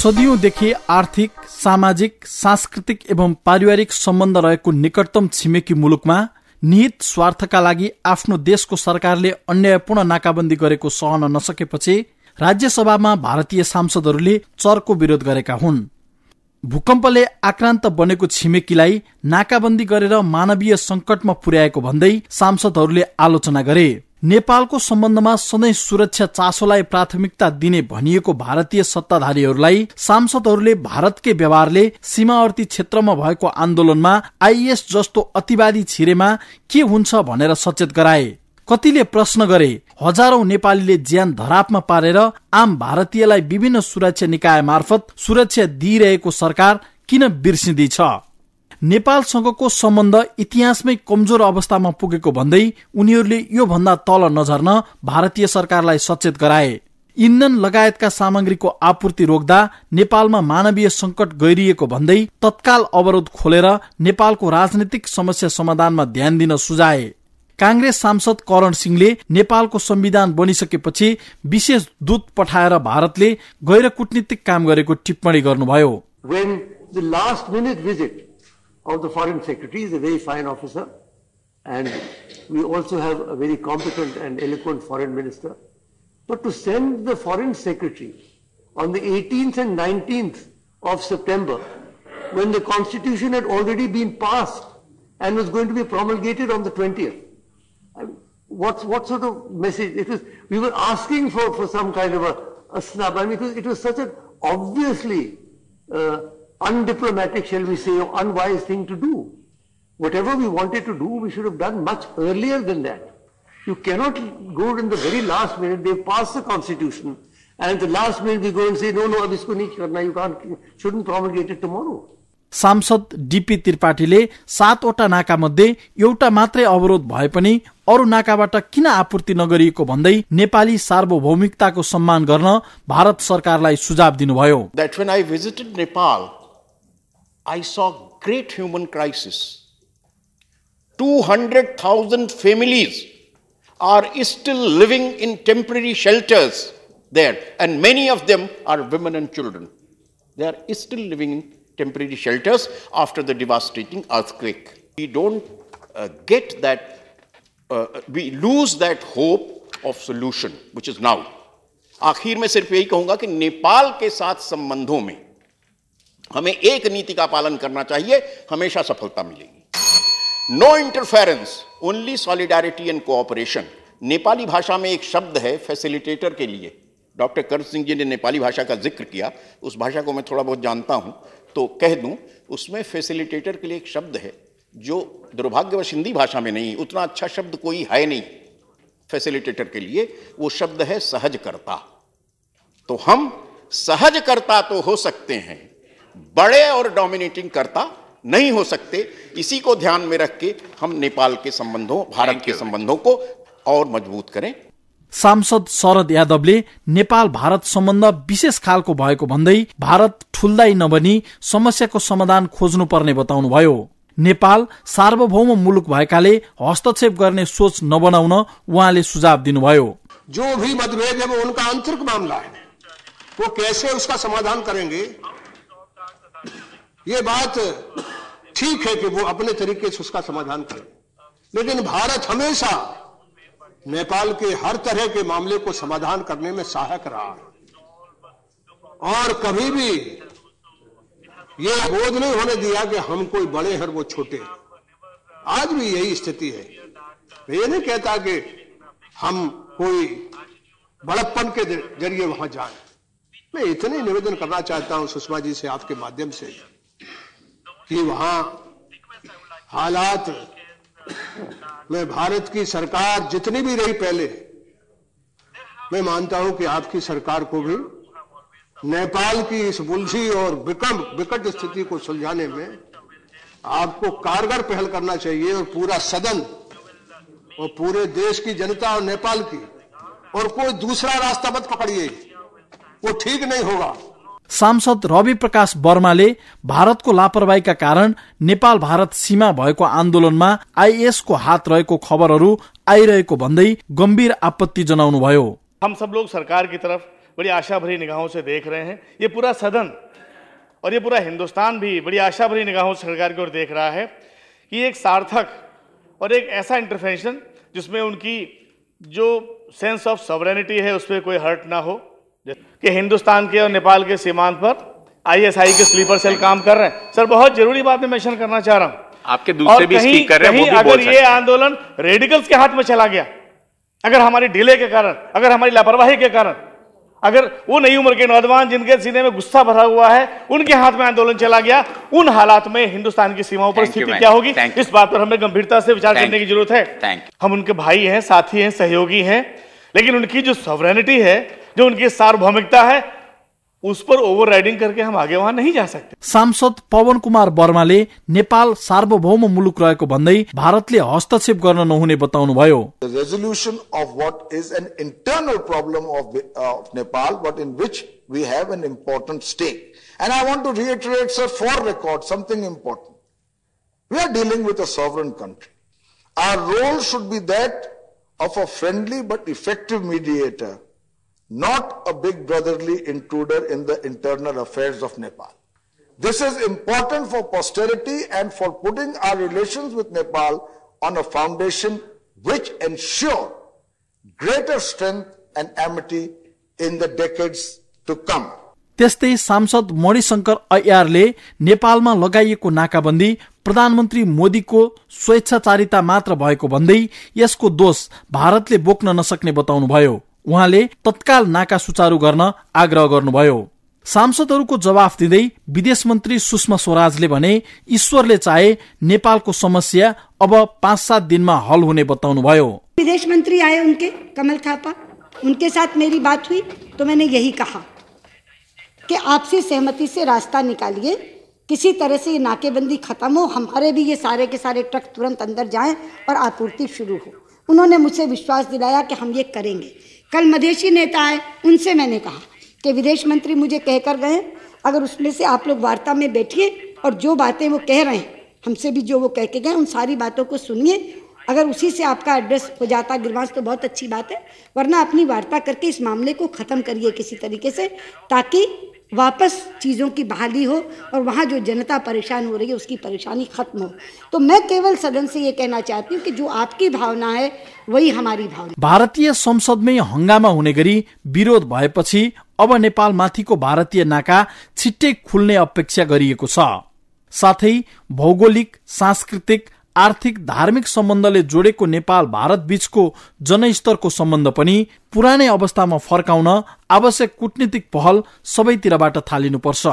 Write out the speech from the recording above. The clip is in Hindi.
सदियौंदेखि आर्थिक, सामाजिक, सांस्कृतिक एवं पारिवारिक सम्बन्ध रहेको निकटतम छिमेकी मुलुकमा निहित स्वार्थका लागि आफ्नो देशको सरकारले अन्यायपूर्ण नाकाबन्दी गरेको सहन नसकेपछि राज्यसभामा भारतीय सांसदहरूले चर्को विरोध गरेका हुन्। भूकम्पले आक्रान्त बनेको छिमेकीलाई नाकाबन्दी गरेर मानवीय संकटमा पुर्याएको भन्दै सांसदहरूले आलोचना गरे। नेपालको सम्बन्धमा सधैँ सुरक्षा चासोलाई प्राथमिकता दिने भनिएको भारतीय सत्ताधारीहरूलाई सांसदहरूले भारतकै व्यवहारले सीमावर्ती क्षेत्रमा भएको आन्दोलनमा आईएस जस्तो अतिवादी छिरेमा के हुन्छ भनेर सचेत गराए। कतिले प्रश्न गरे, हजारौं नेपालीले ज्यान धरापमा पारेर आम भारतीयलाई विभिन्न सुरक्षा निकाय मार्फत सुरक्षा दिइरहेको सरकार किन बिर्सिँदैछ? नेपालसँगको सम्बन्ध इतिहासमै कमजोर अवस्थामा पुगेको भन्दै उनीहरूले यो भन्दा तल नझर्न भारतीय सरकारलाई सचेत गराए। इन्धन लगायतका सामग्रीको आपूर्ति रोक्दा नेपालमा मानवीय संकट गहिरिएको भन्दै तत्काल अवरोध खोलेर नेपालको राजनीतिक समस्या समाधानमा ध्यान दिन सुझाए। कांग्रेस सांसद करण सिंहले नेपालको संविधान बनिसकेपछि विशेष दूत पठाएर भारतले गैर कूटनीतिक काम गरेको टिप्पणी गर्नुभयो। When the last minute visit of the foreign secretary is a very fine officer, and we also have a very competent and eloquent foreign minister, but to send the foreign secretary on the 18th and 19th of September, when the constitution had already been passed and was going to be promulgated on the 20th, I mean, what sort of message? It was, we were asking for some kind of a snub. I mean, it was such an obviously undiplomatic, shall we say, or unwise thing to do. Whatever we wanted to do, we should have done much earlier than that. You cannot go in the very last minute. They've passed the constitution, and at the last minute we go and say, no, अब इसको नहीं करना, you shouldn't promulgate it tomorrow. सांसद डीपी त्रिपाठीले 7 वटा नाका मध्ये एउटा मात्रै अवरोध भए पनि अरु नाकाबाट किन आपूर्ति नगरिएको भन्दै नेपाली सार्वभौमिकताको सम्मान गर्न भारत सरकारलाई सुझाव दिनुभयो। That when I visited Nepal, I saw great human crisis. 200,000 families are still living in temporary shelters there, and many of them are women and children. They are still living in temporary shelters after the devastating earthquake. We don't get that, we lose that hope of solution, which is now. आखिर में सिर्फ यही कहूंगा कि नेपाल के साथ संबंधों में हमें एक नीति का पालन करना चाहिए, हमेशा सफलता मिलेगी। No interference, only solidarity and cooperation. Nepali भाषा में एक शब्द है फैसिलिटेटर के लिए। डॉक्टर करण सिंह जी ने नेपाली भाषा का जिक्र किया, उस भाषा को मैं थोड़ा बहुत जानता हूं तो कह दूं, उसमें फैसिलिटेटर के लिए एक शब्द है जो दुर्भाग्यवश हिंदी भाषा में नहीं, उतना अच्छा शब्द कोई है नहीं फैसिलिटेटर के लिए, वो शब्द है सहजकर्ता। तो हम सहजकर्ता तो हो सकते हैं, बड़े और डोमिनेटिंग करता नहीं हो सकते। इसी को ध्यान में रख के हम नेपाल के संबंधों, भारत के संबंधों को और मजबूत करें। सांसद शरद यादवले नेपाल भारत सम्बन्ध विशेष खालको भएको भन्दै भारत ठुल्दाई नबनी समस्याको समाधान खोज्नु पर्ने बताउनुभयो। नेपाल सार्वभौम मुलुक भएकाले हस्तक्षेप गर्ने सोच नबनाउन उहाँले सुझाव दिनुभयो। जो भी मतभेद है वो उनका आंतरिक मामला है, वो कैसे उसका समाधान करेंगे, ये बात ठीक है कि वो अपने तरीके से उसका समाधान करें, लेकिन भारत हमेशा नेपाल के हर तरह के मामले को समाधान करने में सहायक रहा और कभी भी ये बोध नहीं होने दिया कि हम कोई बड़े हैं वो छोटे। आज भी यही स्थिति है। मैं ये नहीं कहता कि हम कोई बड़प्पन के जरिए वहां जाएं। मैं इतने निवेदन करना चाहता हूं सुषमा जी से आपके माध्यम से कि वहां हालात में भारत की सरकार जितनी भी रही पहले, मैं मानता हूं कि आपकी सरकार को भी नेपाल की इस उलझी और विकट स्थिति को सुलझाने में आपको कारगर पहल करना चाहिए और पूरा सदन और पूरे देश की जनता और नेपाल की, और कोई दूसरा रास्ता मत पकड़िए, वो ठीक नहीं होगा। सांसद रवि प्रकाश वर्माले भारतको लापरवाहीका कारण नेपाल भारत सीमा भएको आन्दोलनमा आईएस को हात रहेको खबरहरू आइरहेको भन्दै गम्भीर आपत्ति जनाउनुभयो। हम सब लोग सरकार की तरफ बड़ी आशा भरी निगाहों से देख रहे हैं। ये पूरा सदन और ये पूरा हिंदुस्तान भी बड़ी आशा भरी निगाहों से सरकार की ओर देख रहा है कि एक सार्थक और एक ऐसा इंटरवेंशन जिसमें उनकी जो सेंस ऑफ सॉवरेनिटी है उस पर कोई हर्ट ना हो। कि हिंदुस्तान के और नेपाल के सीमांत पर ISI के स्लीपर सेल काम कर रहे हैं। सर, बहुत जरूरी बात मैं मेंशन करना चाह रहा हूं, आपके दूसरे भी स्पीकर हैं, वो भी बोल सकते हैं। अगर ये आंदोलन रेडिकल्स के हाथ में चला गया, अगर हमारी डिले के कारण, अगर हमारी लापरवाही के कारण, अगर वो नई उम्र के नौजवान जिनके सीने में गुस्सा भरा हुआ है उनके हाथ में आंदोलन चला गया, उन हालात में हिंदुस्तान की सीमाओं पर स्थिति क्या होगी, इस बात पर हमें गंभीरता से विचार करने की जरूरत है। हम उनके भाई हैं, साथी हैं, सहयोगी हैं, लेकिन उनकी जो सॉवरेनिटी है, जो उनकी सार्वभौमिकता है, उस पर ओभरराइडिंग करके हम आगे वहां नहीं जा सकते। सांसद पवन कुमार वर्माले नेपाल सार्वभौम मुलुक रहेको भन्दै भारतले हस्तक्षेप गर्न नहुने बताउनुभयो। The resolution of what is an internal problem of Nepal, but in which we have an important stake. And I want to reiterate, sir, for record, something important. We are dealing with a sovereign country. Our role should be that of a friendly but effective mediator, not a big brotherly intruder in the internal affairs of Nepal. This is important for posterity and for putting our relations with Nepal on a foundation which ensure greater strength and amity in the decades to come. त्यस्तै सांसद मणिशंकर अय्यारले नेपालमा लगाइएको नाकाबन्दी प्रधानमन्त्री मोदीको स्वेच्छाचारिता मात्र भएको भन्दै यसको दोष भारतले बोक्न नसक्ने बताउनुभयो। उहाँले तत्काल नाका सुचारू गर्न आग्रह गर्नुभयो। सांसदहरूको जवाफ दिँदै विदेश मन्त्री सुषमा स्वराजले भने ईश्वरले चाहे नेपालको समस्या अब 5-7 दिनमा हल हुने बताउनुभयो। विदेश मंत्री आए उनके, कमल थापा, उनके साथ मेरी बात हुई तो मैंने यही कहा कि आपसी सहमति से रास्ता निकालिए, किसी तरह से ये नाकेबंदी खत्म हो, हमारे भी ये सारे के सारे ट्रक तुरंत अंदर जाएं और आपूर्ति शुरू हो। उन्होंने मुझसे विश्वास दिलाया कि हम ये करेंगे। कल मधेशी नेता आए, उनसे मैंने कहा कि विदेश मंत्री मुझे कहकर गए, अगर उसमें से आप लोग वार्ता में बैठिए और जो बातें वो कह रहे हैं, हमसे भी जो वो कह के गए, उन सारी बातों को सुनिए। अगर उसी से आपका एड्रेस हो जाता गिरवांश तो बहुत अच्छी बात है, वरना अपनी वार्ता करके इस मामले को ख़त्म करिए किसी तरीके से, ताकि वापस चीज़ों की बहाली हो और वहाँ जो जनता परेशान हो रही है उसकी परेशानी खत्म हो। तो मैं केवल सदन से ये कहना चाहती हूँ कि जो आपकी भावना है वही हमारी भावना। भारतीय संसदमै हंगामा हुने गरी विरोध भएपछि अब नेपालमाथिको भारतीय नाका छिट्टै खुल्ने अपेक्षा गरिएको छ। साथै भौगोलिक, सांस्कृतिक, आर्थिक, धार्मिक सम्बन्धले जोडेको नेपाल भारत बीचको जनस्तरको सम्बन्ध पनि पुरानै अवस्थामा फर्काउन आवश्यक कूटनीतिक पहल सबैतिरबाट थालिनुपर्छ।